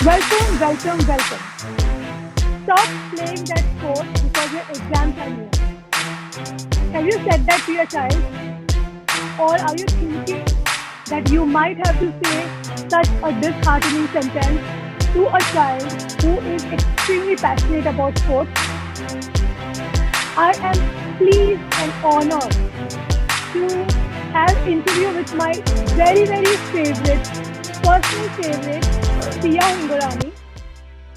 Welcome, welcome, welcome. Stop playing that sport because your exams are near. Have you said that to your child? Or are you thinking that you might have to say such a disheartening sentence to a child who is extremely passionate about sports? I am pleased and honored to have interview with my very, very favorite, personal favorite, Sia Hingorani.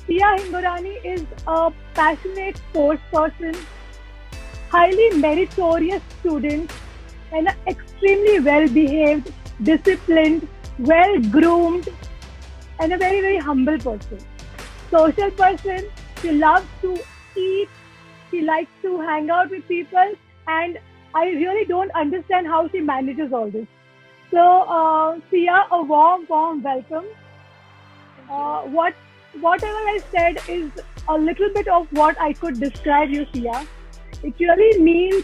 Sia Hingorani is a passionate sports person, highly meritorious student, and an extremely well behaved, disciplined, well groomed, and a very, very humble person. Social person, she loves to eat, she likes to hang out with people, and I really don't understand how she manages all this. So, Sia, a warm, warm welcome. Thank you. Whatever I said is a little bit of what I could describe you, Sia. It really means,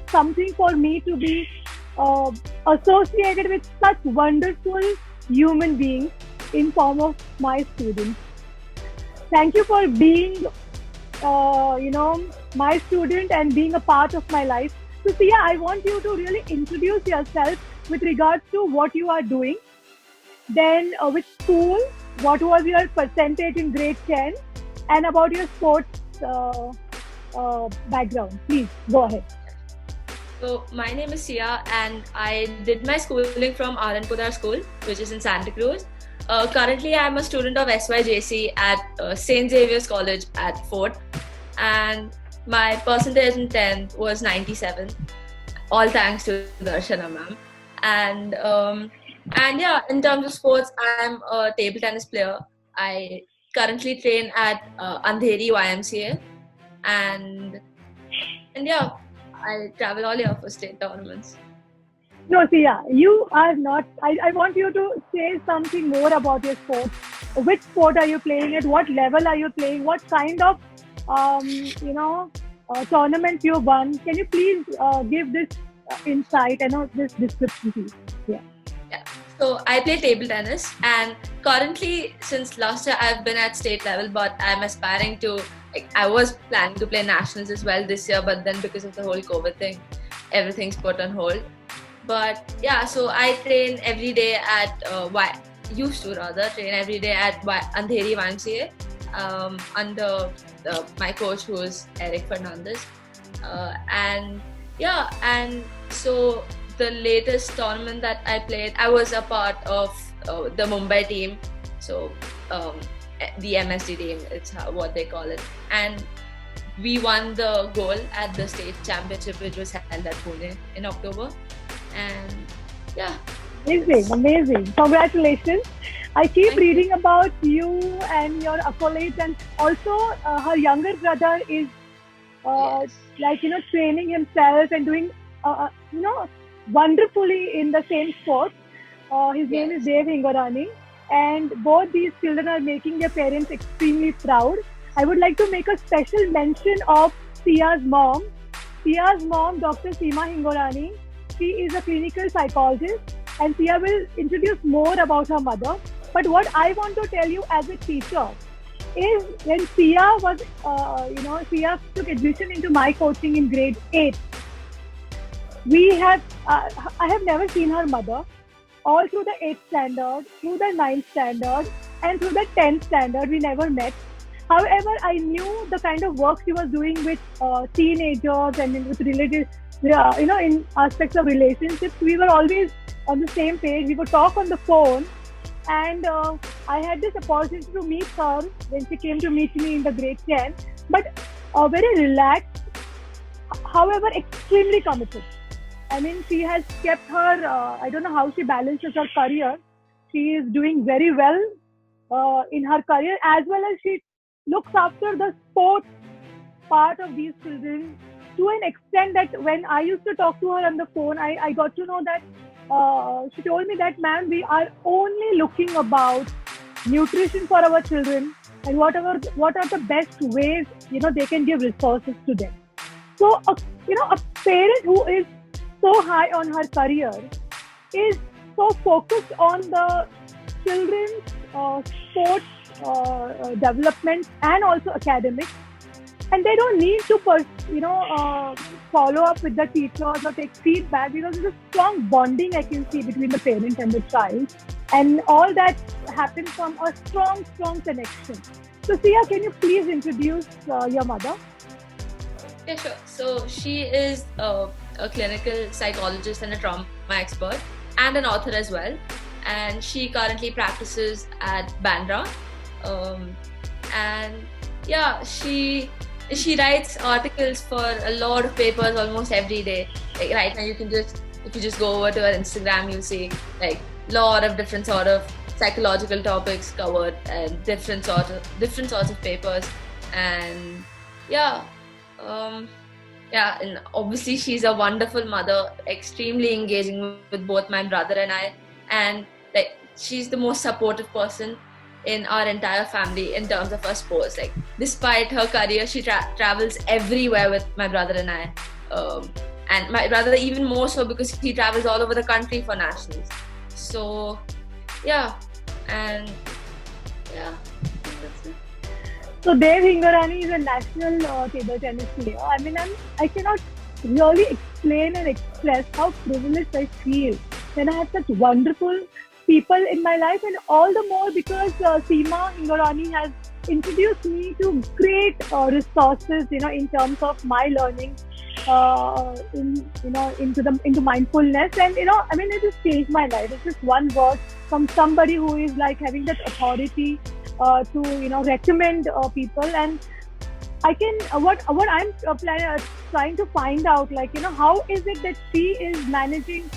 something for me to be uh, associated with such wonderful human beings in form of my students. Thank you for being, my student and being a part of my life. So, Sia, I want you to really introduce yourself with regards to what you are doing, then which school, what was your percentage in grade 10, and about your sports background. Please go ahead. So my name is Sia, and I did my schooling from Aranpura School, which is in Santa Cruz. Currently, I'm a student of SYJC at St. Xavier's College at Fort, and my percentage in 10th was 97. All thanks to Darshana ma'am. And yeah, in terms of sports, I'm a table tennis player. I currently train at Andheri YMCA, and yeah, I travel all year for state tournaments. No, Sia, you are not. I want you to say something more about your sport. Which sport are you playing at? What level are you playing? What kind of, um, you know, tournament you won? Can you please give this insight and this description, please? Yeah. Yeah. So I play table tennis, and currently, since last year, I've been at state level, but I'm aspiring to. Like, I was planning to play nationals as well this year, but then because of the whole COVID thing, everything's put on hold. But yeah, so I train every day at used to rather train every day at Andheri YMCA under my coach, who is Eric Fernandez. And yeah, and so the latest tournament that I played, I was a part of the Mumbai team. So the MSD team, it's what they call it. And we won the gold at the state championship, which was held at Pune in October. And yeah. Amazing, amazing. Congratulations. I keep Thank you. reading about you and your accolades, and also her younger brother is uh, Yes. training himself and doing, wonderfully in the same sport. His name is Yes. Dev Hingorani, and both these children are making their parents extremely proud. I would like to make a special mention of Sia's mom. Sia's mom, Dr. Seema Hingorani, she is a clinical psychologist, and Sia will introduce more about her mother. But what I want to tell you as a teacher is when Sia took admission into my coaching in grade 8, we have, I have never seen her mother all through the 8th standard, through the 9th standard, and through the 10th standard. We never met. However, I knew the kind of work she was doing with teenagers and with related, in aspects of relationships. We were always on the same page. We would talk on the phone, and I had this opportunity to meet her when she came to meet me in the grade 10. But very relaxed, however, extremely committed. I mean, she has kept her. I don't know how she balances her career. She is doing very well in her career, as well as she looks after the sports part of these children to an extent that when I used to talk to her on the phone, I got to know that she told me that, ma'am, we are only looking about nutrition for our children and what are the best ways they can give resources to them. So a parent who is so high on her career is so focused on the children's sports development and also academics, and they don't need to follow up with the teachers or take feedback, because there's a strong bonding I can see between the parent and the child, and all that happens from a strong connection. So Sia, can you please introduce your mother? Yeah, sure. So she is a clinical psychologist and a trauma expert and an author as well, and she currently practices at Bandra, and yeah, she writes articles for a lot of papers almost every day. Like right now, if you just go over to her Instagram, you'll see like a lot of different sort of psychological topics covered and different sorts of papers. And and obviously she's a wonderful mother, extremely engaging with both my brother and I, and like she's the most supportive person in our entire family in terms of our sports. Like despite her career, she travels everywhere with my brother and I, and my brother even more so because he travels all over the country for nationals. So that's it. So Dev Hingorani is a national table tennis player. I mean, I cannot really explain and express how privileged I feel when I have such wonderful people in my life, and all the more because Seema Hingorani has introduced me to great resources, in terms of my learning, into mindfulness, and I mean, it just changed my life. It's just one word from somebody who is like having that authority to recommend people, and I can what I'm trying to find out, like how is it that she is managing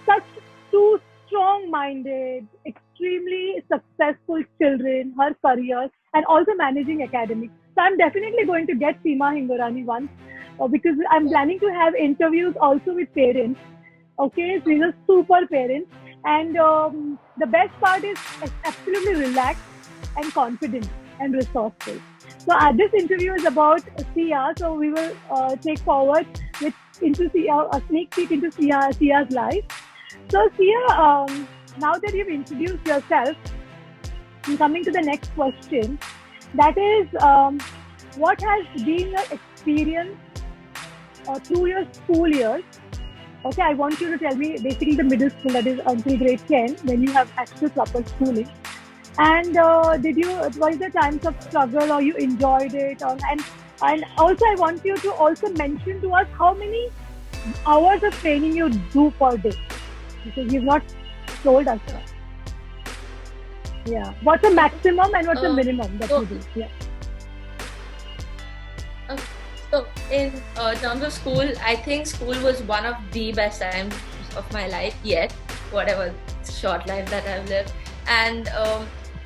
such two strong-minded, extremely successful children, her career, and also managing academics. So I'm definitely going to get Seema Hingorani once, because I'm planning to have interviews also with parents. Okay, so these are super parents, and the best part is absolutely relaxed and confident and resourceful. So this interview is about Sia, so we will take forward into Sia, a sneak peek into Sia's life. So Sia, now that you've introduced yourself, I'm coming to the next question. That is, what has been your experience through your school years? Okay, I want you to tell me basically the middle school, that is until grade 10, when you have actual proper schooling. And was there times of struggle, or you enjoyed it? And also I want you to also mention to us how many hours of training you do per day, because you've not told us that. Yeah. What's the maximum and what's the minimum that you do? Yeah. So in terms of school, I think school was one of the best times of my life yet, whatever short life that I've lived. And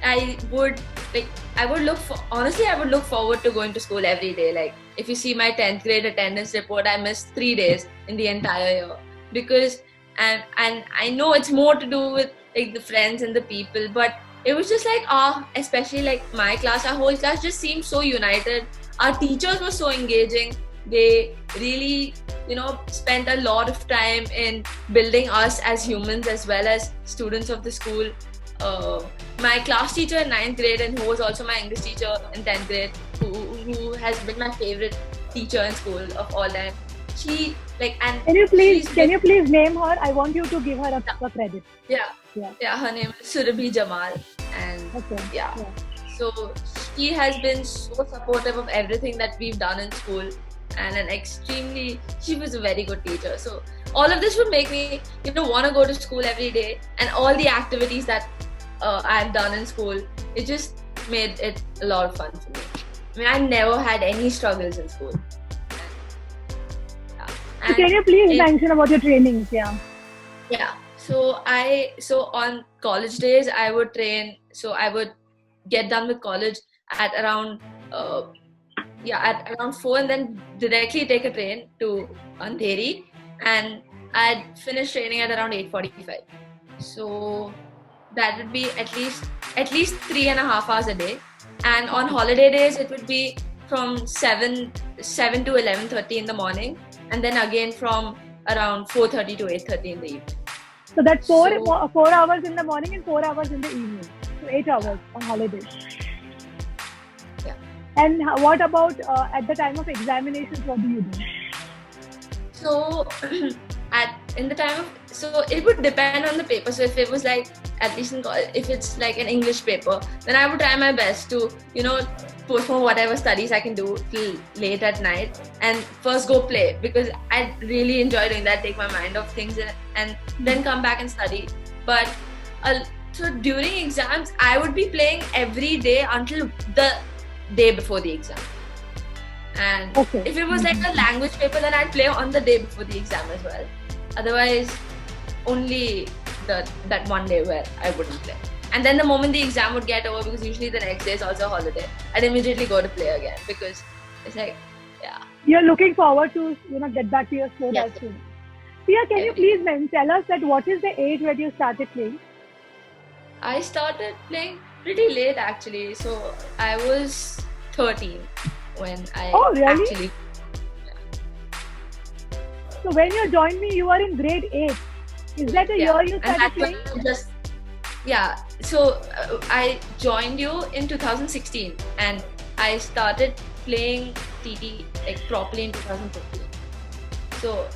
I would look forward to going to school every day. Like if you see my 10th grade attendance report, I missed 3 days in the entire year, because and I know it's more to do with like the friends and the people, but it was just like especially like my class, our whole class just seemed so united. Our teachers were so engaging. They really spent a lot of time in building us as humans as well as students of the school. My class teacher in 9th grade, and who was also my English teacher in 10th grade, who has been my favorite teacher in school of all time. She Can you please name her? I want you to give her a credit. Yeah. Her name is Surabhi Jamal, and so she has been so supportive of everything that we've done in school, and she was a very good teacher. So all of this would make me want to go to school every day, and all the activities that I've done in school, it just made it a lot of fun for me. I mean, I never had any struggles in school. So can you please mention about your trainings? Yeah. So on college days, I would train. So I would get done with college at around 4, and then directly take a train to Andheri, and I'd finish training at around 8:45. So that would be at least 3.5 hours a day. And on holiday days, it would be from 7 to 11:30 in the morning, and then again from around 4:30 to 8:30 in the evening. So that's four So- 4 hours in the morning and 4 hours in the evening. So 8 hours on holiday. Yeah. And what about at the time of examinations? What do you do? So in the time of, so it would depend on the paper. So if it was like, at least in college, if it's like an English paper, then I would try my best to, postpone whatever studies I can do till late at night and first go play, because I really enjoy doing that, take my mind off things and then come back and study. But so during exams, I would be playing every day until the day before the exam. And Okay. if it was like a language paper, then I'd play on the day before the exam as well. Otherwise, only that one day where I wouldn't play. And then the moment the exam would get over, because usually the next day is also a holiday, I'd immediately go to play again, because it's like, yeah. You're looking forward to get back to your sport Yes. as soon. Sia, can you please tell us that what is the age when you started playing? I started playing pretty late actually. So I was 13 when I Oh, really? actually. So when you joined me, you were in grade 8. Is that the year you And started that's playing? when I just, yeah. So I joined you in 2016 and I started playing TT like properly in 2015. So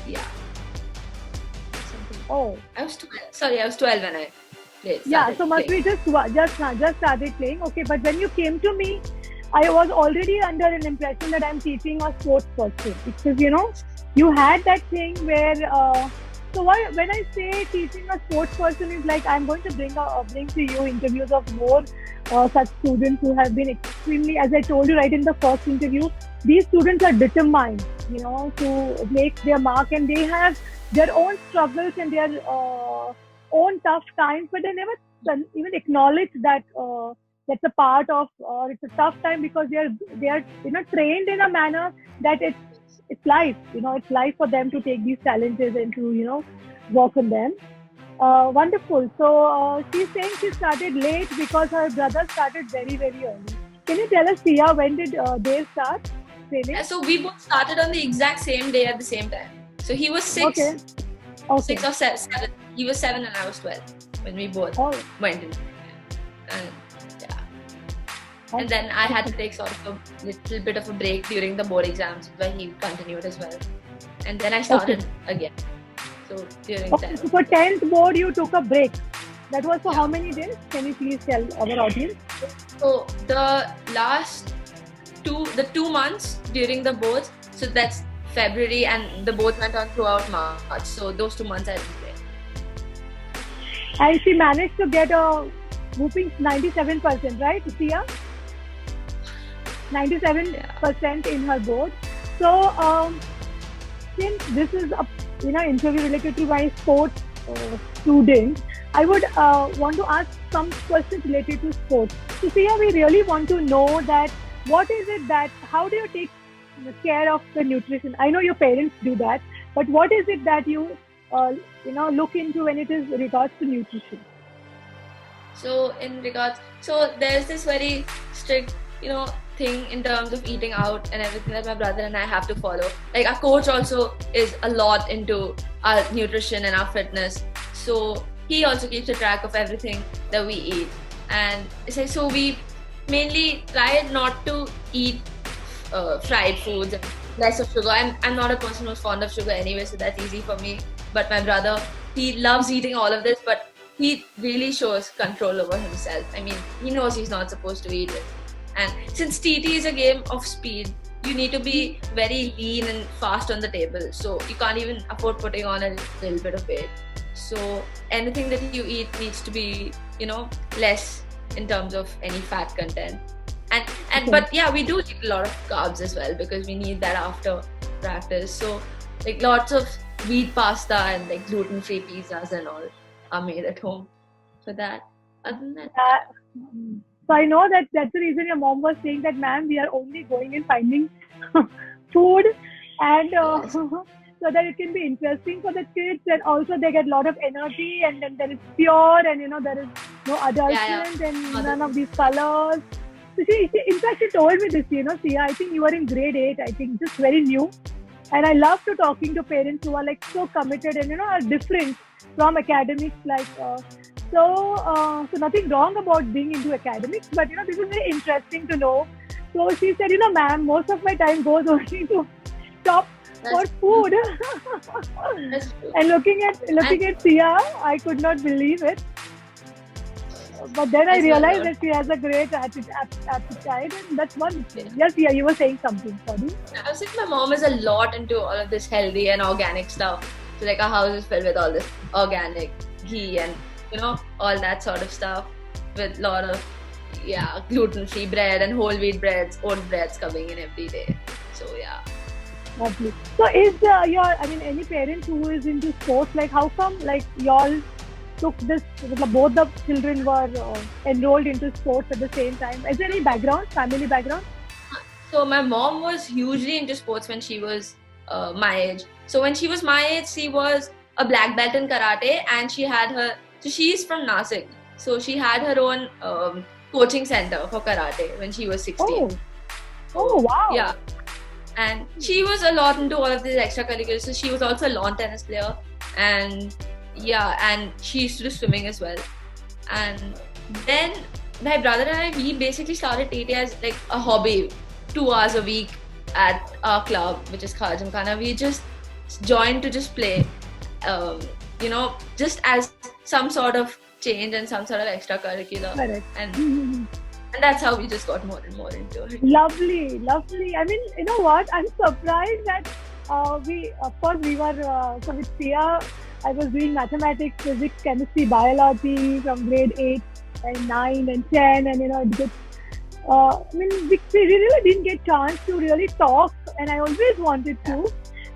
yeah. Something. Oh, I was 12. Sorry, I was 12 when I played. yeah. started So must playing. be just started playing. Okay, but when you came to me, I was already under an impression that I'm teaching a sports person, because you had that thing where. So when I say teaching a sports person is like, I'm going to bring to you interviews of more such students who have been extremely, as I told you right in the first interview, these students are determined, to make their mark, and they have their own struggles and their own tough times, but they never even acknowledge that that's a part of, or it's a tough time, because they are trained in a manner that it's life, it's life for them to take these challenges and to work on them. Wonderful. So she's saying she started late because her brother started very, very early. Can you tell us, Sia, when did they start training? So we both started on the exact same day at the same time. So he was 6, Okay. 6 or 7. He was 7 and I was 12 when we both Oh, went in. And yeah. And then I had to take sort of a little bit of a break during the board exams, where he continued as well. And then I started again. So during okay. that. So for 10th board, you took a break. That was for how many days? Can you please tell our audience? So the last 2 months during the boards, so that's February, and the boards went on throughout March. So those 2 months I didn't play. And she managed to get a whooping 97%, right, Sia? 97% in her board. So since this is a interview related to my sports student, I would want to ask some questions related to sports. So Sia, we really want to know that what is it that, how do you take care of the nutrition? I know your parents do that, but what is it that you look into when it is regards to nutrition? So in regards, so there's this very strict, thing in terms of eating out and everything that my brother and I have to follow. Like our coach also is a lot into our nutrition and our fitness. So he also keeps a track of everything that we eat. And it's like, so we mainly try not to eat fried foods and less of sugar. I'm not a person who's fond of sugar anyway, so that's easy for me. But my brother, he loves eating all of this, but he really shows control over himself. I mean, he knows he's not supposed to eat it. And since TT is a game of speed, you need to be very lean and fast on the table. So you can't even afford putting on a little bit of weight. So anything that you eat needs to be, less in terms of any fat content. And but yeah, we do eat a lot of carbs as well, because we need that after practice. So like lots of wheat pasta and like gluten-free pizzas and all are made at home for that. Other than that, so I know that that's the reason your mom was saying that, ma'am, we are only going and finding food, and Yes. so that it can be interesting for the kids, and also they get a lot of energy, and then there is pure, and there is no adulterant and none of these colors. So she in fact, she told me this, Sia, I think you are in grade 8, I think, just very new. And I love to talking to parents who are like so committed and are different. from academics. So nothing wrong about being into academics, but this is very interesting to know. So she said, ma'am, most of my time goes only to shop for That's food. that's true. And looking at Sia, I could not believe it. But then I As well, realized Lord. that she has a great appetite, and that's wonderful. Yes, Sia, you were saying something. Sorry. I was like, my mom is a lot into all of this healthy and organic stuff. So like our house is filled with all this organic ghee and all that sort of stuff, with a lot of gluten-free bread and whole wheat breads, oat breads coming in every day. So yeah. Lovely. So is any parent who is into sports, like how come like y'all took this, both the children were enrolled into sports at the same time? Is there any family background? So my mom was hugely into sports when she was my age. So when she was my age, she was a black belt in karate, and she had her. So she's from Nasik. So she had her own coaching center for karate when she was 16. Oh wow. Yeah. And she was a lot into all of these extracurriculars. So she was also a lawn tennis player, and she used to do swimming as well. And then my brother and I, we basically started TT as like a hobby, 2 hours a week at our club, which is Khala Gymkhana. We just joined to just play, um, just as some sort of change and some sort of extracurricular. Correct. And that's how we just got more and more into it. Lovely. I mean, you know what? I'm surprised that we were so with Sia. I was doing mathematics, physics, chemistry, biology from grade 8 and 9 and 10, and we really didn't get chance to really talk, and I always wanted to.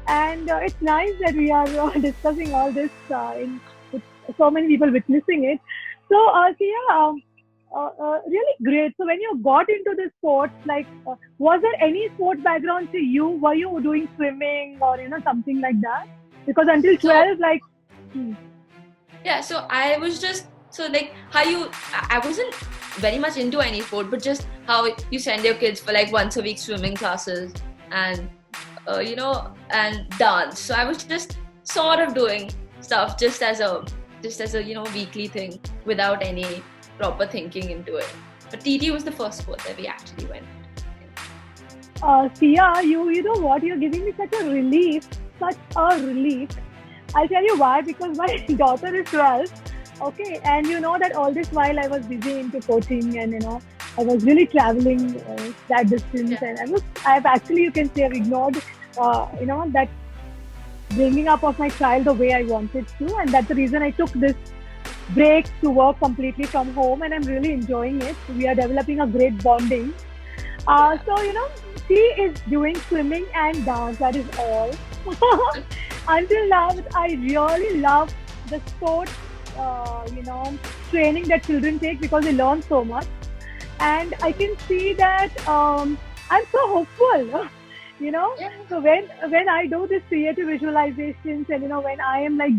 And it's nice that we are discussing all this with so many people witnessing it. So, Sia, really great. So when you got into the sports, was there any sport background to you? Were you doing swimming or something like that? Because until 12, Yeah, so I was just I wasn't very much into any sport, but just how you send your kids for like once a week swimming classes and and dance. So I was just sort of doing stuff just as a weekly thing without any proper thinking into it. But TT was the first sport that we actually went. Sia, you know what? You're giving me such a relief. I'll tell you why. Because my daughter is 12. Okay, and you know that all this while I was busy into coaching, and I was really traveling that distance, and I've actually, you can say, I've ignored that bringing up of my child the way I wanted to, and that's the reason I took this break to work completely from home, and I'm really enjoying it. We are developing a great bonding. So she is doing swimming and dance. That is all. Until now, I really love the sport, training that children take, because they learn so much, and I can see that I'm so hopeful. So when I do this creative visualizations, and when I am like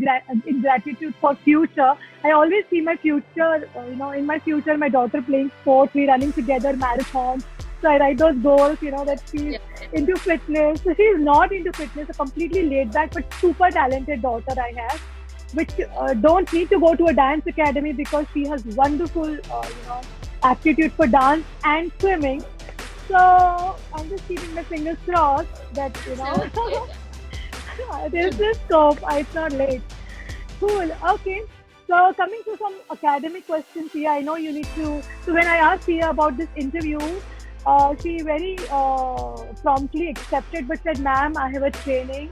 in gratitude for future, I always see my future. In my future, my daughter playing sports, we running together marathons. So I write those goals. That she's into fitness. So she's not into fitness, a completely laid back but super talented daughter I have, which don't need to go to a dance academy, because she has wonderful aptitude for dance and swimming. So I'm just keeping my fingers crossed that there's this scope. It's not late. Cool. Okay. So coming to some academic questions here, I know you need to. So when I asked Sia about this interview, she very promptly accepted, but said, "Ma'am, I have a training,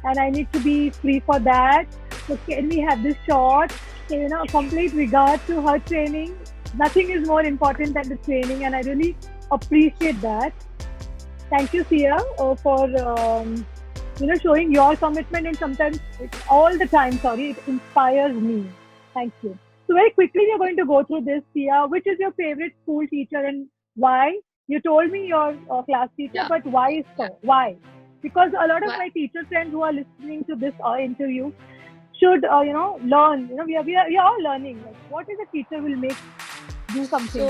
and I need to be free for that. So can we have this shot?" So complete regard to her training. Nothing is more important than the training, and I really appreciate that. Thank you, Sia, for showing your commitment, and sometimes all the time. Sorry, it inspires me. Thank you. So very quickly, we are going to go through this, Sia. Which is your favorite school teacher and why? You told me your class teacher, but why so? Why? Because a lot of my teacher friends who are listening to this interview should learn. We are all learning. Like, what is a teacher will make do something?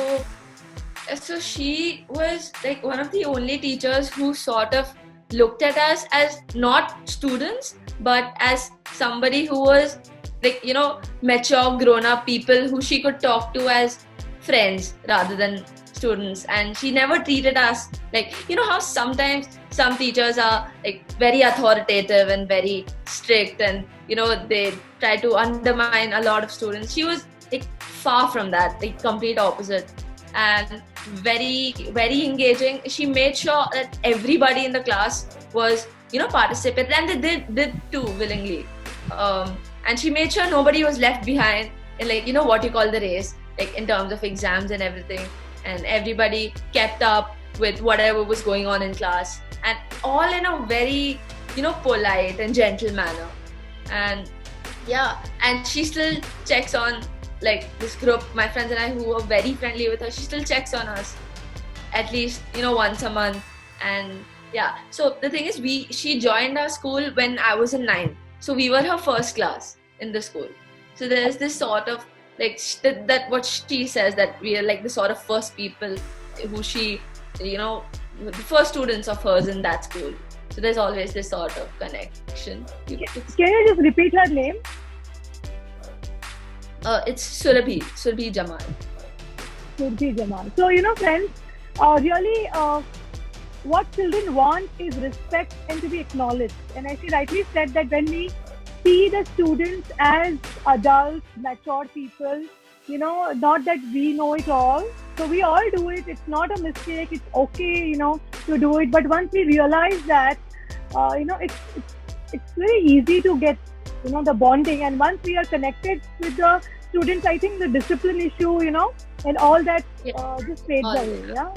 So she was like one of the only teachers who sort of looked at us as not students, but as somebody who was like, you know, mature, grown-up people who she could talk to as friends rather than students. And she never treated us like, you know, how sometimes some teachers are like very authoritative and very strict, and you know, they try to undermine a lot of students. She was like far from that, like complete opposite, and very, very engaging. She made sure that everybody in the class was, you know, participated, and they did too willingly. And she made sure nobody was left behind in, like, you know, what you call the race, like in terms of exams and everything. And everybody kept up with whatever was going on in class, and all in a very, you know, polite and gentle manner. And yeah, and she still checks on like this group, my friends and I, who are very friendly with her. She still checks on us at least, you know, once a month. And yeah, so the thing is, she joined our school when I was in 9th, so we were her first class in the school. So there's this sort of like that what she says, that we are like the sort of first people who she, you know, the first students of hers in that school. So there's always this sort of connection. Can you just repeat her name? It's Surabhi Jamal. Surabhi Jamal. So, you know, friends, really, what children want is respect and to be acknowledged. And as she rightly said, that when we see the students as adults, mature people, you know, not that we know it all. So we all do it. It's not a mistake. It's okay, you know, to do it. But once we realize that, you know, it's very easy to get, you know, the bonding. And once we are connected with the students, I think the discipline issue, you know, and all that just fades away. Yeah.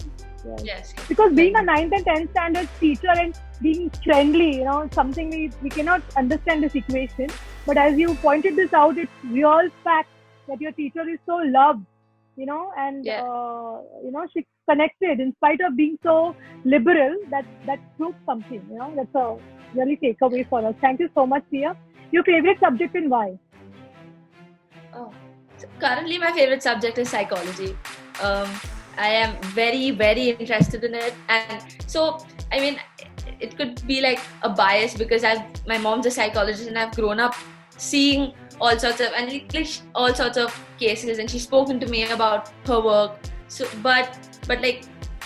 Yes. Because being a 9th and 10th standard teacher and being friendly, you know, something we cannot understand this equation. But as you pointed this out, it's real fact that your teacher is so loved, you know, and you know, she's connected in spite of being so liberal. That proves something, you know. That's a really takeaway for us. Thank you so much, Sia. Your favorite subject and why? Oh, so currently my favorite subject is psychology. I am very, very interested in it, and so I mean, it could be like a bias because my mom's a psychologist, and I've grown up seeing all sorts of cases, and she's spoken to me about her work. So, but like,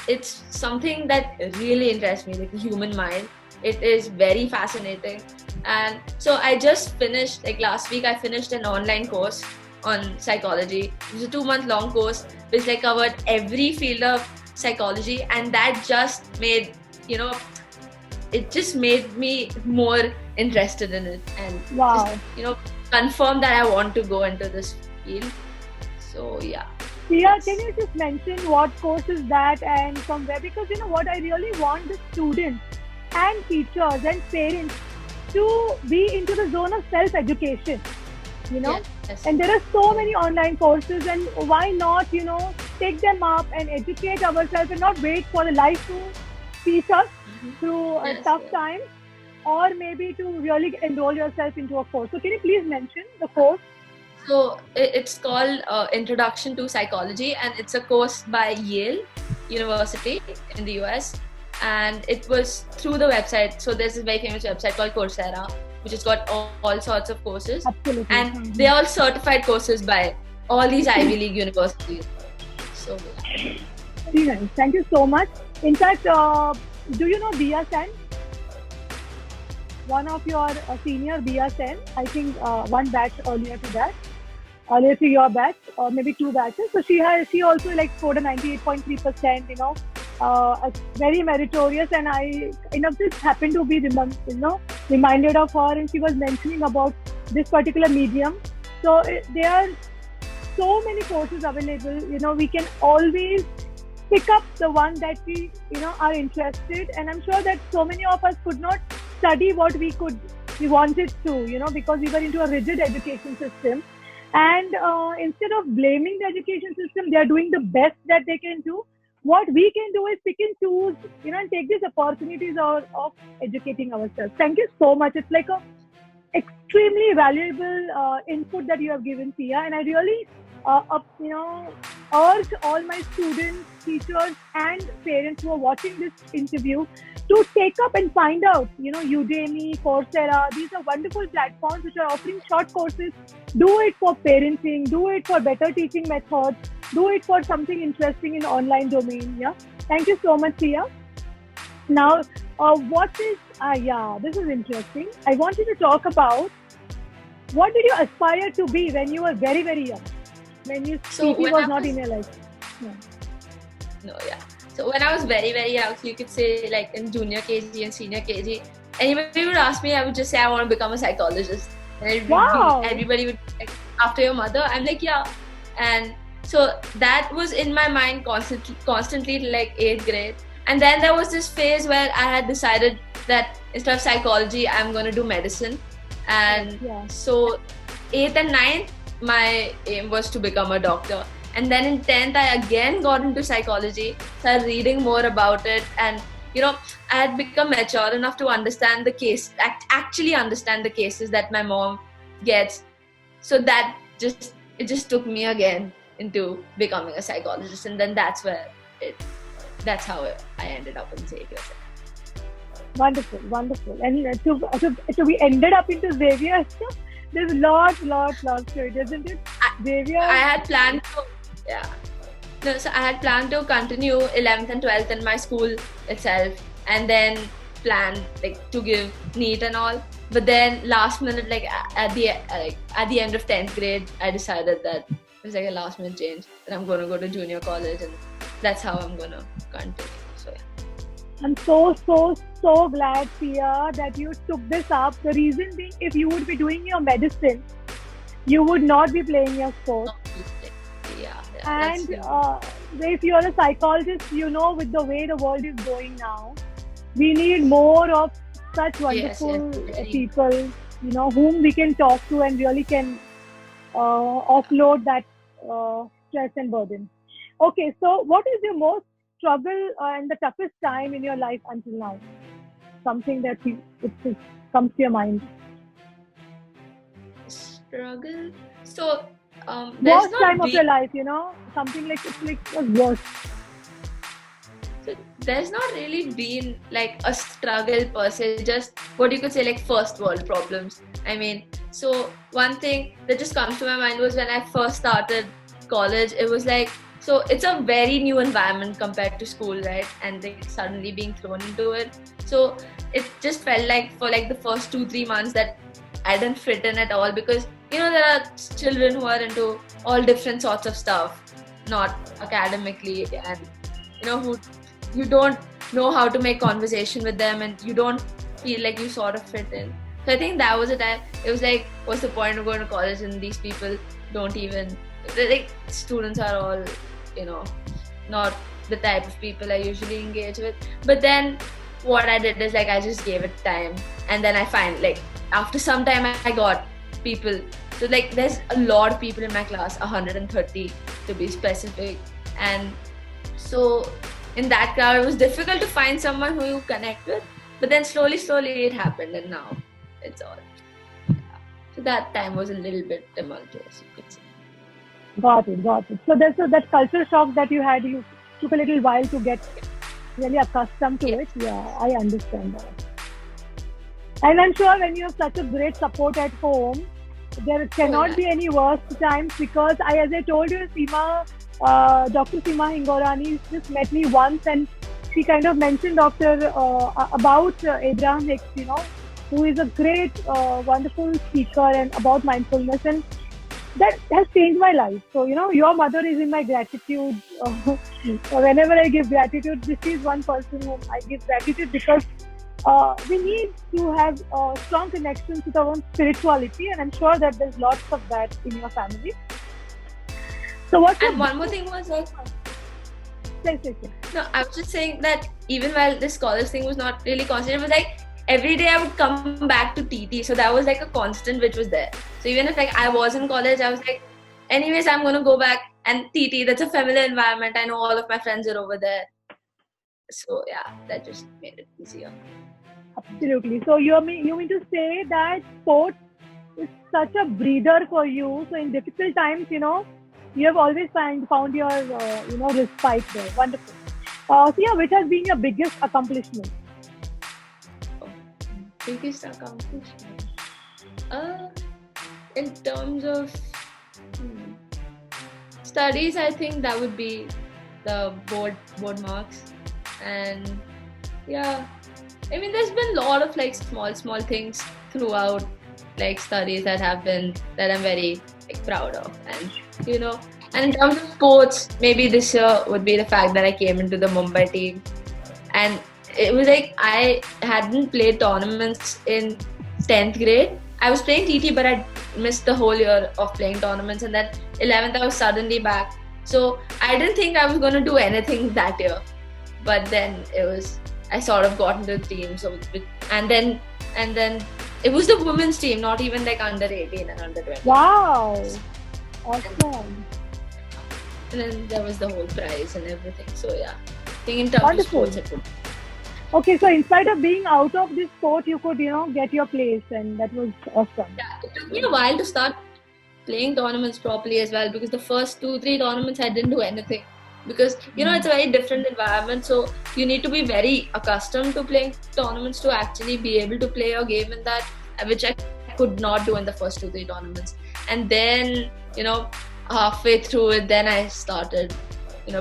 it's something that really interests me, like the human mind. It is very fascinating, and so I just finished, like last week, I finished an online course on psychology. It was a 2-month-long course which like covered every field of psychology, and that just made, you know, it just made me more interested in it, and just, you know, confirmed that I want to go into this field. So yeah. Sia, can you just mention what course is that and from where? Because you know what, I really want the students and teachers and parents to be into the zone of self-education, you know. Yes. And there are so many online courses, and why not, you know, take them up and educate ourselves and not wait for the life to teach us through tough times, or maybe to really enroll yourself into a course. So can you please mention the course? So it's called Introduction to Psychology, and it's a course by Yale University in the US, and it was through the website. So there's this very famous website called Coursera, which has got all sorts of courses. Absolutely. And they're all certified courses by all these Ivy League universities. So very nice. Thank you so much. In fact, do you know Dia Sen? One of your senior, Dia Sen, I think one batch earlier to your batch, or maybe 2 batches. So she also like scored a 98.3%, you know, very meritorious, and I just happened to be reminded of her, and she was mentioning about this particular medium. So there are so many courses available, you know. We can always pick up the one that we, you know, are interested, and I'm sure that so many of us could not study what we wanted to, you know, because we were into a rigid education system. And instead of blaming the education system, they are doing the best that they can do. What we can do is pick and choose, you know, and take these opportunities of educating ourselves. Thank you so much. It's like a extremely valuable input that you have given, Sia, and I really urge all my students, teachers, and parents who are watching this interview to take up and find out. Udemy, Coursera, these are wonderful platforms which are offering short courses. Do it for parenting, do it for better teaching methods, do it for something interesting in online domain. Yeah. Thank you so much, Sia. Now, this is interesting. I want you to talk about what did you aspire to be when you were very, very young? When you PT was not in your life? Yeah. No, yeah. So when I was very, very young, so you could say like in junior KG and senior KG, anybody would ask me, I would just say I want to become a psychologist. And everybody would like, after your mother? I'm like, yeah. And so that was in my mind constantly like 8th grade. And then there was this phase where I had decided that instead of psychology, I'm going to do medicine. And so 8th and 9th, my aim was to become a doctor. And then in 10th, I again got into psychology, started reading more about it. And, I had become mature enough to understand the case, actually understand the cases that my mom gets. So that it just took me again into becoming a psychologist. And then that's how I ended up in Xavier. Wonderful. And so we ended up into Xavier. There's lots to it, isn't it? Xavier. I had planned to continue 11th and 12th in my school itself, and then planned like to give NEET and all. But then last minute, like at the end of 10th grade, I decided that it was like a last minute change that I'm going to go to junior college, and that's how I'm going to continue. So yeah. I'm so glad, Sia, that you took this up. The reason being, if you would be doing your medicine, you would not be playing your sport. Yeah. And if you're a psychologist, with the way the world is going now, we need more of such wonderful people, whom we can talk to and really can offload that stress and burden. Okay, so what is your most struggle and the toughest time in your life until now? Something that it comes to your mind. Struggle? So, worst time of your life, something like it was worst. So there's not really been like a struggle per se, just what you could say like first world problems. I mean, so one thing that just comes to my mind was when I first started college, it was like, so it's a very new environment compared to school, right? And like suddenly being thrown into it. So it just felt like for like the first 2-3 months that I didn't fit in at all, because there are children who are into all different sorts of stuff, not academically, and who you don't know how to make conversation with them, and you don't feel like you sort of fit in. So I think that was a time. It was like, what's the point of going to college and these people don't even, like, students are all not the type of people I usually engage with. But then what I did is like I just gave it time, and then I find like after some time I got people. So like there's a lot of people in my class, 130 to be specific, and so in that crowd it was difficult to find someone who you connect with. But then slowly it happened, and now it's all. So that time was a little bit tumultuous, you could say. Got it. So there's that culture shock that you had. You took a little while to get really accustomed to it. Yeah, I understand that. And I'm sure when you have such a great support at home, there cannot be any worse times, because as I told you, Dr. Seema Hingorani just met me once, and she kind of mentioned about Abraham Hicks, who is a great, wonderful speaker and about mindfulness, and that has changed my life. So, your mother is in my gratitude. Whenever I give gratitude, this is one person whom I give gratitude, because we need to have strong connections with our own spirituality, and I'm sure that there's lots of that in your family. So one more thing was like, no, I was just saying that even while this college thing was not really constant, it was like every day I would come back to TT. So that was like a constant which was there. So even if like I was in college, I was like, anyways, I'm going to go back, and TT, that's a familiar environment. I know all of my friends are over there. So yeah, that just made it easier. Absolutely. So you mean to say that sports is such a breather for you. So in difficult times, You have always found your respite there. Wonderful. So yeah, which has been your biggest accomplishment? Biggest accomplishment. Uh, in terms of studies, I think that would be the board marks, and yeah, I mean, there's been a lot of like small things throughout like studies that I'm very like proud of, and you know, and in terms of sports, maybe this year would be the fact that I came into the Mumbai team, and it was like I hadn't played tournaments in 10th grade. I was playing TT, but I missed the whole year of playing tournaments, and then 11th I was suddenly back. So I didn't think I was going to do anything that year, but then I sort of got into the team. So and then it was the women's team, not even like under 18 and under 20. Wow, awesome. And then there was the whole prize and everything. So yeah, I think in terms Wonderful. of sports, it would. Okay, so in spite of being out of this sport, you could get your place, and that was awesome. Yeah, it took me a while to start playing tournaments properly as well, because the first 2-3 tournaments I didn't do anything, because it's a very different environment, so you need to be very accustomed to playing tournaments to actually be able to play your game in that, which I could not do in the first 2-3 tournaments. And then halfway through it, then I started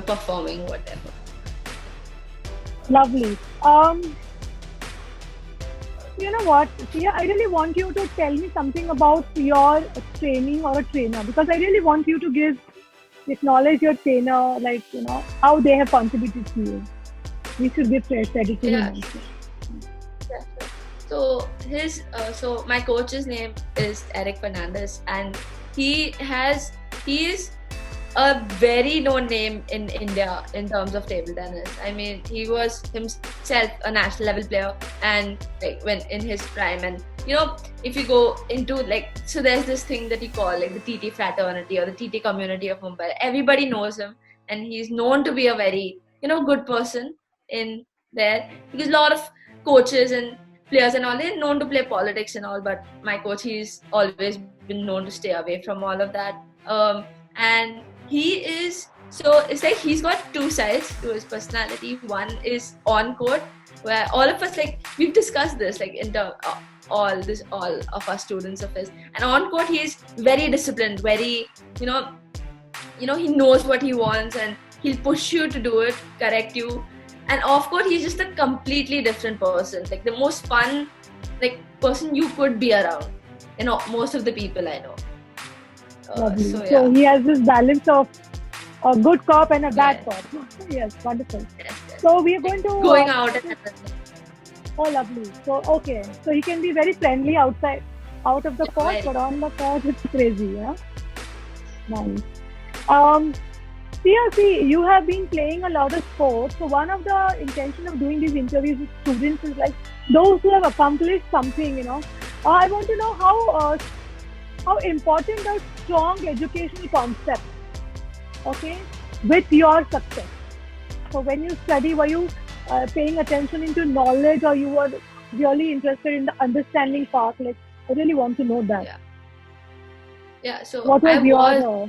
performing whatever. Lovely. You know what, Sia, I really want you to tell me something about your training or a trainer, because I really want you to acknowledge your trainer, like, how they have contributed to you. We should give credit to him. Yeah. So so my coach's name is Eric Fernandez, and he is a very known name in India in terms of table tennis. I mean, he was himself a national level player, and like when in his prime. And if you go into so there's this thing that you call like the TT fraternity or the TT community of Mumbai. Everybody knows him, and he's known to be a very good person in there, because a lot of coaches and players and all, they're known to play politics and all, but my coach, he's always been known to stay away from all of that. And he is, so it's like he's got two sides to his personality. One is on court, where all of us, like, we've discussed this, like, in terms all of our students of his, and on court he is very disciplined, very he knows what he wants, and he'll push you to do it, correct you. And off court he's just a completely different person, like the most fun person you could be around, most of the people I know. So he has this balance of a good cop and a bad cop. Yes, wonderful. Yes. So we are going to going out and everything. Oh, lovely. So okay, so he can be very friendly out of the court, but on the court it's crazy. Yeah, nice. See, you have been playing a lot of sports. So one of the intention of doing these interviews with students is like those who have accomplished something. I want to know how important are strong educational concepts, okay, with your success. So when you study, were you paying attention into knowledge, or you were really interested in the understanding part? Like, I really want to know that. Yeah. So what was your?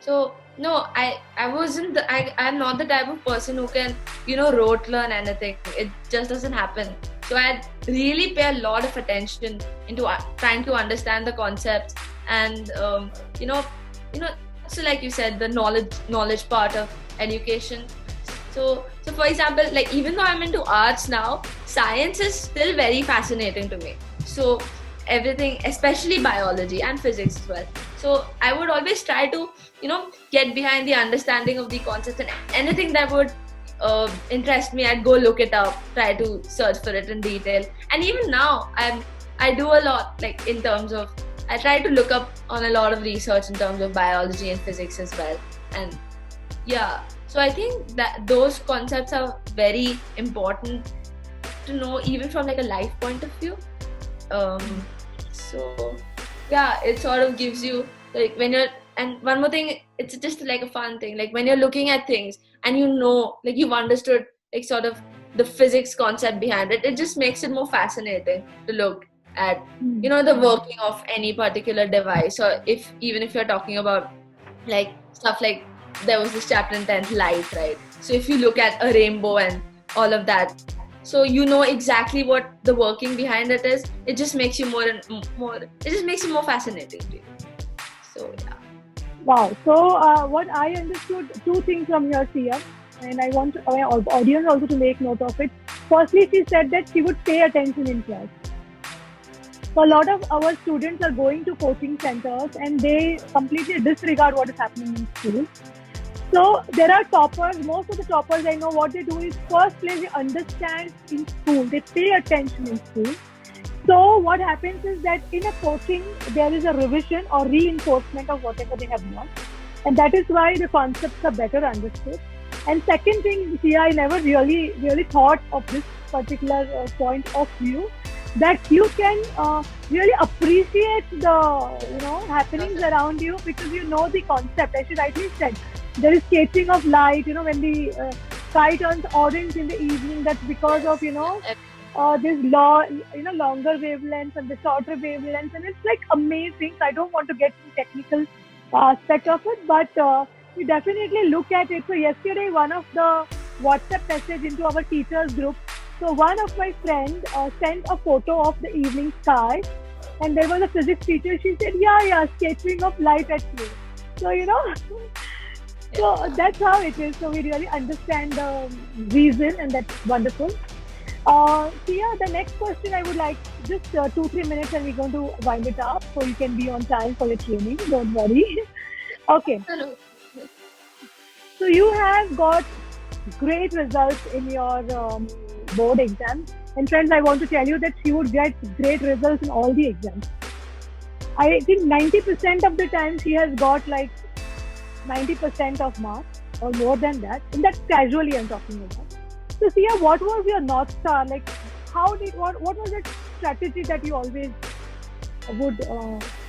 So no, I wasn't. I'm not the type of person who can rote learn anything. It just doesn't happen. So I really pay a lot of attention into trying to understand the concepts, and so like you said, the knowledge part of education. So for example, like, even though I'm into arts now, science is still very fascinating to me. So everything, especially biology and physics as well. So I would always try to get behind the understanding of the concepts, and anything that would interest me, I'd go look it up, try to search for it in detail. And even now I do a lot, like, in terms of, I try to look up on a lot of research in terms of biology and physics as well. And so I think that those concepts are very important to know, even from like a life point of view. So it sort of gives you, like, when you're, and one more thing, it's just like a fun thing, like when you're looking at things and like you've understood like sort of the physics concept behind it, it just makes it more fascinating to look at the working of any particular device. Or even if you're talking about like stuff like there was this chapter in 10th, light, right? So if you look at a rainbow and all of that, so you know exactly what the working behind it is. It just makes you more and more, it just makes you more fascinating to you. So yeah. Wow. So what I understood, two things from your CM, and I want our audience also to make note of it. Firstly, she said that she would pay attention in class. So a lot of our students are going to coaching centers and they completely disregard what is happening in school. So there are toppers. Most of the toppers I know what they do is first place they understand in school. They pay attention in school. So what happens is that in a coaching there is a revision or reinforcement of whatever they have learned, and that is why the concepts are better understood. And second thing, Sia, I never really thought of this particular point of view, that you can really appreciate the happenings around you because you know the concept. As you rightly said, there is catching of light. When the sky turns orange in the evening, that's because of this longer wavelengths and the shorter wavelengths, and it's like amazing. So I don't want to get into technical aspect of it, but we definitely look at it. So yesterday, one of the WhatsApp message into our teachers group. So one of my friends sent a photo of the evening sky, and there was a physics teacher. She said, "Yeah, sketching of light at play." So so that's how it is. So we really understand the reason, and that's wonderful. So yeah, the next question I would like, just 2-3 minutes, and we're going to wind it up, so you can be on time for your training. Don't worry. Okay. So you have got great results in your board exams, and friends, I want to tell you that she would get great results in all the exams. I think 90% of the time she has got like 90% of marks or more than that, and that's casually I'm talking about. So Sia, what was your North Star? Like, what was that strategy that you always would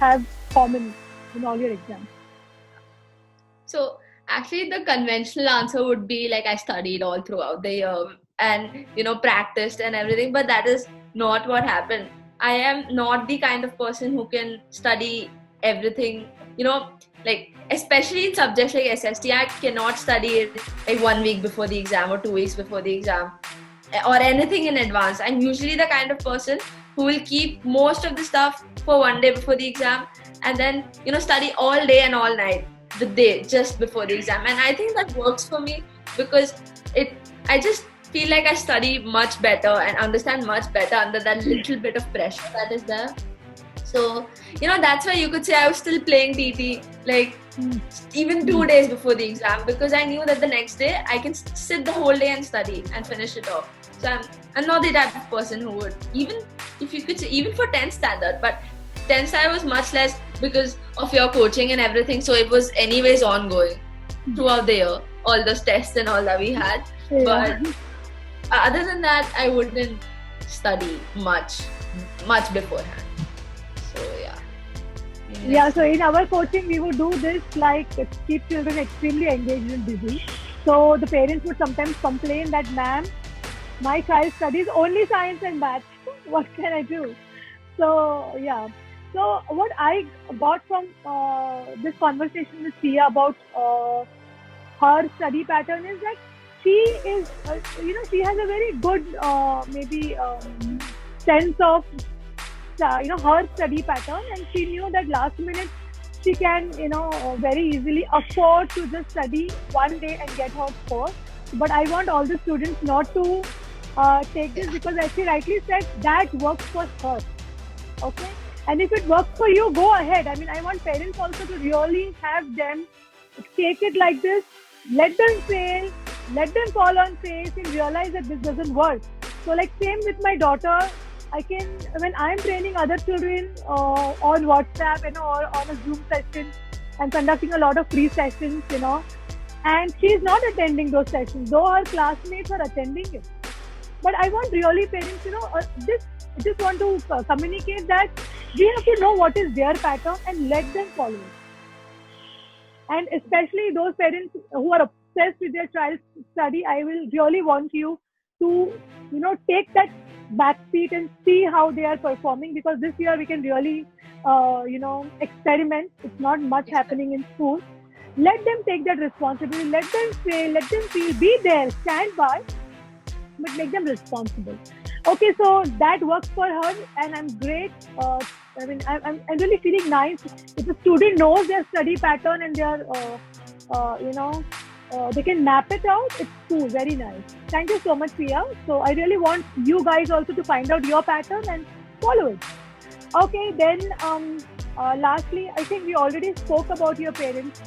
have common in all your exams? So actually the conventional answer would be like I studied all throughout the year and practiced and everything, but that is not what happened. I am not the kind of person who can study everything, like especially in subjects like SST. I cannot study it like 1 week before the exam or 2 weeks before the exam or anything in advance. I'm usually the kind of person who will keep most of the stuff for one day before the exam, and then study all day and all night the day just before the exam. And I think that works for me because I just feel like I study much better and understand much better under that little bit of pressure that is there. So that's why you could say I was still playing TT like even 2 days before the exam, because I knew that the next day I can sit the whole day and study and finish it off. So I'm not the type of person who would, even if you could say, even for 10th standard, but 10th standard was much less because of your coaching and everything. So it was anyways ongoing throughout the year, all those tests and all that we had. Yeah. But other than that, I wouldn't study much beforehand. So yeah. Yeah, so in our coaching, we would do this, like keep children extremely engaged and busy. So the parents would sometimes complain that, "Ma'am, my child studies only science and math. What can I do?" So yeah. So what I got from this conversation with Sia about her study pattern is that she is, she has a very good maybe sense of her study pattern, and she knew that last minute she can very easily afford to just study one day and get her score. But I want all the students not to take this, because as she rightly said, that works for her. Okay, and if it works for you, go ahead. I mean, I want parents also to really have them take it like this. Let them fail, let them fall on face and realize that this doesn't work. So like same with my daughter, I can, when I'm training other children on WhatsApp, or on a Zoom session, I'm conducting a lot of free sessions, and she's not attending those sessions, though her classmates are attending it. But I want really parents, just want to communicate that we have to know what is their pattern and let them follow it. And especially those parents who are obsessed with their child's study, I will really want you to, take that back seat and see how they are performing, because this year we can really, experiment. It's not much happening in school. Let them take that responsibility. Let them fail. Let them feel. Be there. Stand by, but make them responsible. Okay, so that works for her, and I'm great. I mean, I'm really feeling nice. If a student knows their study pattern and their, they can map it out, it's cool, very nice. Thank you so much, Priya. So I really want you guys also to find out your pattern and follow it. Okay, then lastly, I think we already spoke about your parents'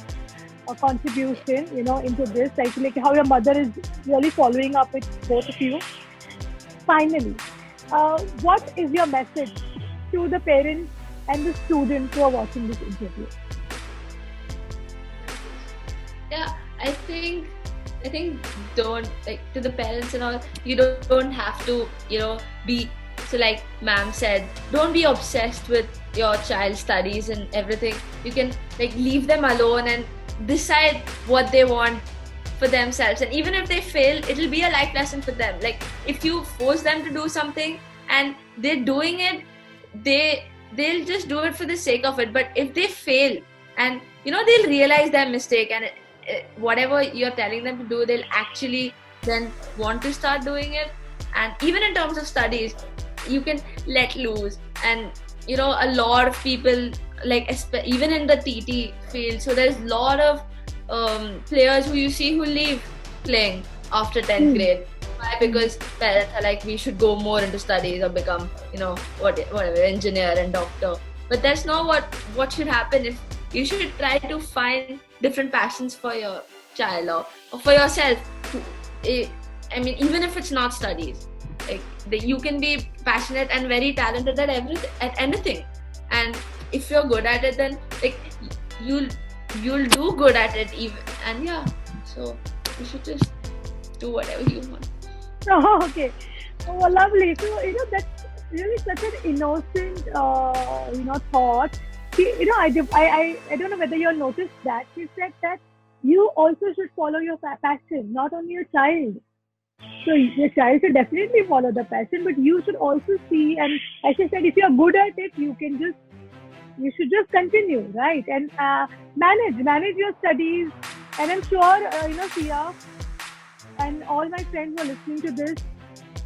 contribution, into this, like how your mother is really following up with both of you. Finally, what is your message to the parents and the students who are watching this interview? Yeah, I think don't, like, to the parents and all, you don't have to, be, so like ma'am said, don't be obsessed with your child's studies and everything. You can, like, leave them alone and decide what they want for themselves, and even if they fail, it'll be a life lesson for them. Like, if you force them to do something and they're doing it, they'll just do it for the sake of it. But if they fail, and they'll realize their mistake, and whatever you're telling them to do, they'll actually then want to start doing it. And even in terms of studies, you can let loose. And a lot of people, like, even in the TT field, so there's a lot of players who you see who leave playing after 10th grade. Why? Because parents are like, we should go more into studies or become, whatever, engineer and doctor. But that's not what should happen. If you should try to find different passions for your child or for yourself. I mean, even if it's not studies, like, you can be passionate and very talented at anything. And if you're good at it, then, like, you'll do good at it even. And yeah, so you should just do whatever you want. Oh, okay. Oh, lovely. So, that's really such an innocent, thought. I don't know whether you noticed that. She said that you also should follow your passion, not only your child. So your child should definitely follow the passion, but you should also see, and as I said, if you're good at it, you should just continue, right? And manage your studies. And I'm sure, Sia and all my friends who are listening to this,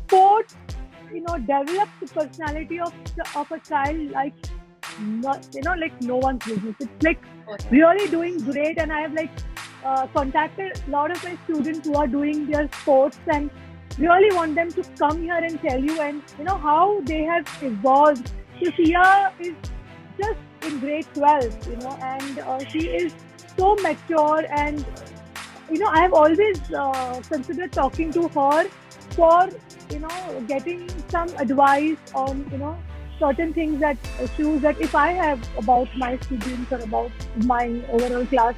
sports, develops the personality of a child like no one's business. It's like really doing great. And I have contacted a lot of my students who are doing their sports and really want them to come here and tell you and how they have evolved. So Sia is just in grade 12, and she is so mature, and I have always considered talking to her for getting some advice on certain things, that issues that if I have about my students or about my overall class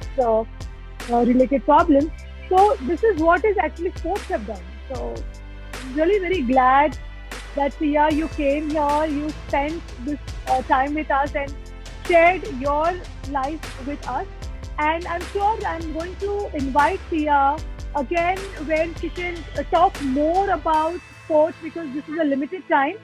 related problems. So this is what is actually sports have done. So really very glad that Sia, you came here, you spent this time with us and shared your life with us. And I'm sure I'm going to invite Sia again when she can talk more about sports, because this is a limited time.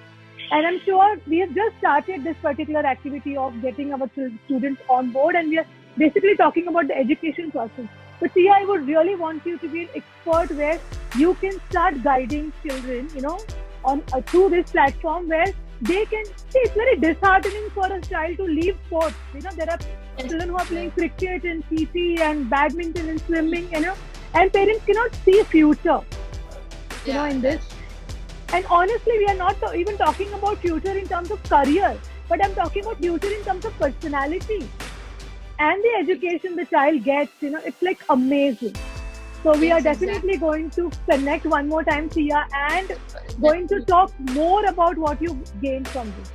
And I'm sure we have just started this particular activity of getting our students on board, and we are basically talking about the education process. But Sia, I would really want you to be an expert where you can start guiding children, on through this platform where they can see. It's very disheartening for a child to leave sports. There are children who are playing cricket and TT and badminton and swimming, and parents cannot see a future, in this. And honestly, we are not even talking about future in terms of career, but I'm talking about future in terms of personality and the education the child gets. It's like amazing. So we are definitely going to connect one more time, Sia, and going to talk more about what you gained from this.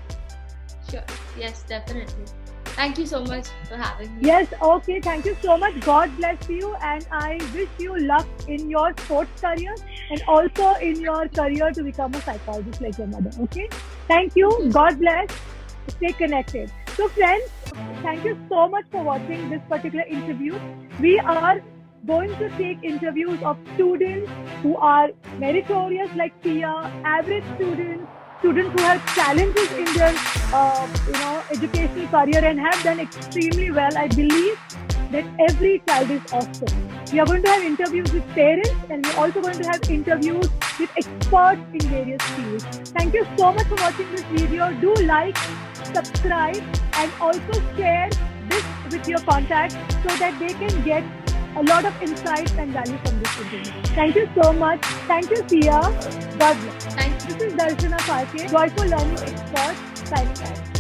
Sure. Yes, definitely. Thank you so much for having me. Yes, okay. Thank you so much. God bless you, and I wish you luck in your sports career and also in your career to become a psychologist like your mother. Okay? Thank you. God bless. Stay connected. So friends, thank you so much for watching this particular interview. We are going to take interviews of students who are meritorious like Sia, average students who have challenges in their educational career and have done extremely well. I believe that every child is awesome. We are going to have interviews with parents, and we're also going to have interviews with experts in various fields. Thank you so much for watching this video. Do like, subscribe, and also share this with your contacts so that they can get a lot of insights and value from this interview. Thank you so much. Thank you, Sia. God bless. Thank you. This is Darshana Phalke, Joyful Learning Expert, signing out.